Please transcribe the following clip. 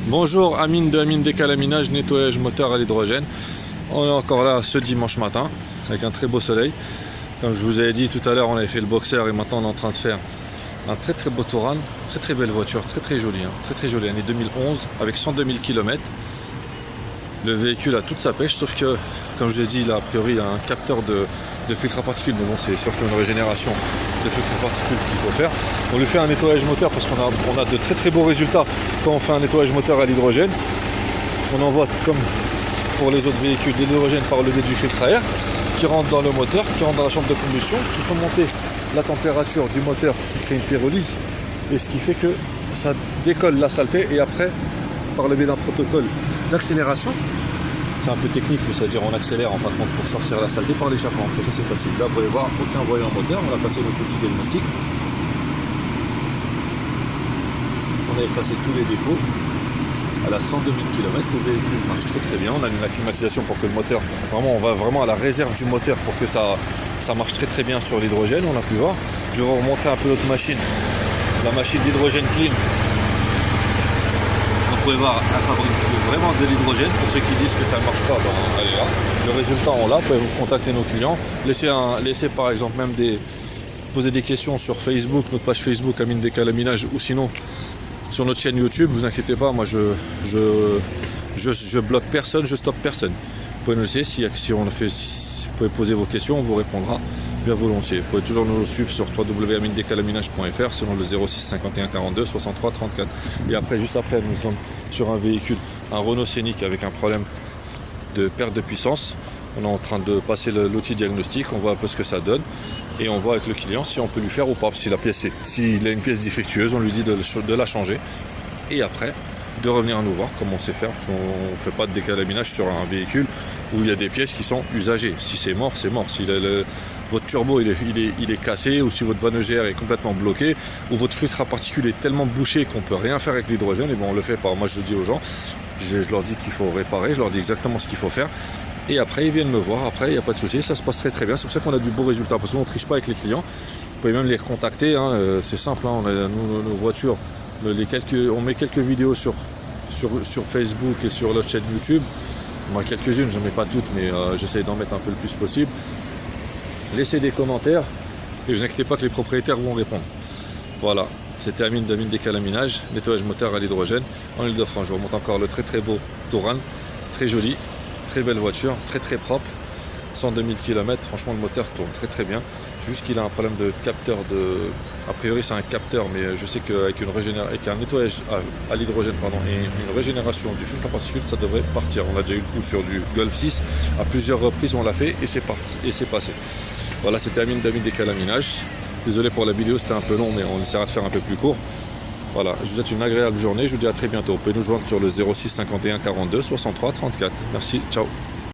Bonjour Amine de Amine Décalaminage, nettoyage moteur à l'hydrogène. On est encore là ce dimanche matin avec un très beau soleil. Comme je vous avais dit tout à l'heure, on avait fait le boxer et maintenant on est en train de faire un très beau Touran. Très belle voiture, très jolie, très jolie, année 2011 avec 102 000 km. Le véhicule a toute sa pêche, sauf que, comme je l'ai dit, là, a priori il y a un capteur de filtre à particules, mais bon, c'est surtout une régénération de filtre à particules qu'il faut faire. On lui fait un nettoyage moteur parce qu'on a de très beaux résultats quand on fait un nettoyage moteur à l'hydrogène. On envoie, comme pour les autres véhicules, de l'hydrogène par le biais du filtre à air qui rentre dans le moteur, qui rentre dans la chambre de combustion, qui fait monter la température du moteur, qui crée une pyrolyse, et ce qui fait que ça décolle la saleté, et après, par le biais d'un protocole d'accélération, c'est un peu technique, mais c'est-à-dire on accélère en fin de compte pour sortir la saleté par l'échappement. Ça c'est facile. Là vous pouvez voir aucun voyant moteur, on a passé notre outil diagnostic. On a effacé tous les défauts. Elle a 102 000 km, le véhicule marche très bien. On a une acclimatisation pour que le moteur, vraiment on va vraiment à la réserve du moteur pour que ça marche très bien sur l'hydrogène, on a pu voir. Je vais vous remontrer un peu notre machine, la machine d'hydrogène clean. Vous pouvez voir, elle fabrique vraiment de l'hydrogène. Pour ceux qui disent que ça ne marche pas, ben, elle est là. Le résultat on l'a, vous pouvez vous contacter nos clients. Laissez par exemple même poser des questions sur Facebook, notre page Facebook Amine Décalaminage, ou sinon sur notre chaîne YouTube. Vous inquiétez pas, moi je bloque personne, je stoppe personne. Vous pouvez nous laisser, si on le fait, si vous pouvez poser vos questions, on vous répondra bien volontiers. Vous pouvez toujours nous suivre sur www.aminedécalaminage.fr selon le 06 51 42 63 34. Et après, juste après, nous sommes sur un véhicule, un Renault Scénic avec un problème de perte de puissance. On est en train de passer l'outil diagnostic, on voit un peu ce que ça donne et on voit avec le client si on peut lui faire ou pas. S'il a une pièce défectueuse, on lui dit de la changer et après de revenir nous voir comme on sait faire. On ne fait pas de décalaminage sur un véhicule où il y a des pièces qui sont usagées. Si c'est mort, c'est mort. Si votre turbo il est cassé, ou si votre van EGR est complètement bloqué, ou votre filtre à particules est tellement bouché qu'on ne peut rien faire avec l'hydrogène, et bon on le fait pas. Moi je le dis aux gens, je leur dis qu'il faut réparer, je leur dis exactement ce qu'il faut faire. Et après ils viennent me voir, après il n'y a pas de souci, ça se passe très bien, c'est pour ça qu'on a du beau résultat, parce qu'on ne triche pas avec les clients. Vous pouvez même les recontacter, hein. C'est simple, hein. On a nos voitures, on met quelques vidéos sur Facebook et sur la chaîne YouTube. Moi quelques-unes, je ne mets pas toutes, mais j'essaie d'en mettre un peu le plus possible. Laissez des commentaires, et ne vous inquiétez pas que les propriétaires vont répondre. Voilà, c'était Amine d'Amine Décalaminage, nettoyage moteur à l'hydrogène en Ile-de-France. Je vous remonte encore le très beau Touran, très joli. Très belle voiture, très propre, 102 000 km, franchement le moteur tourne très bien, juste qu'il a un problème de capteur a priori c'est un capteur, mais je sais qu'avec un nettoyage à l'hydrogène et une régénération du filtre à particules, ça devrait partir. On a déjà eu le coup sur du Golf 6, à plusieurs reprises on l'a fait et c'est parti, et c'est passé. Voilà, c'était Amine d'Amine Décalaminage. Désolé pour la vidéo, c'était un peu long, mais on essaiera de faire un peu plus court. Voilà, je vous souhaite une agréable journée, je vous dis à très bientôt. Vous pouvez nous joindre sur le 06 51 42 63 34. Merci, ciao.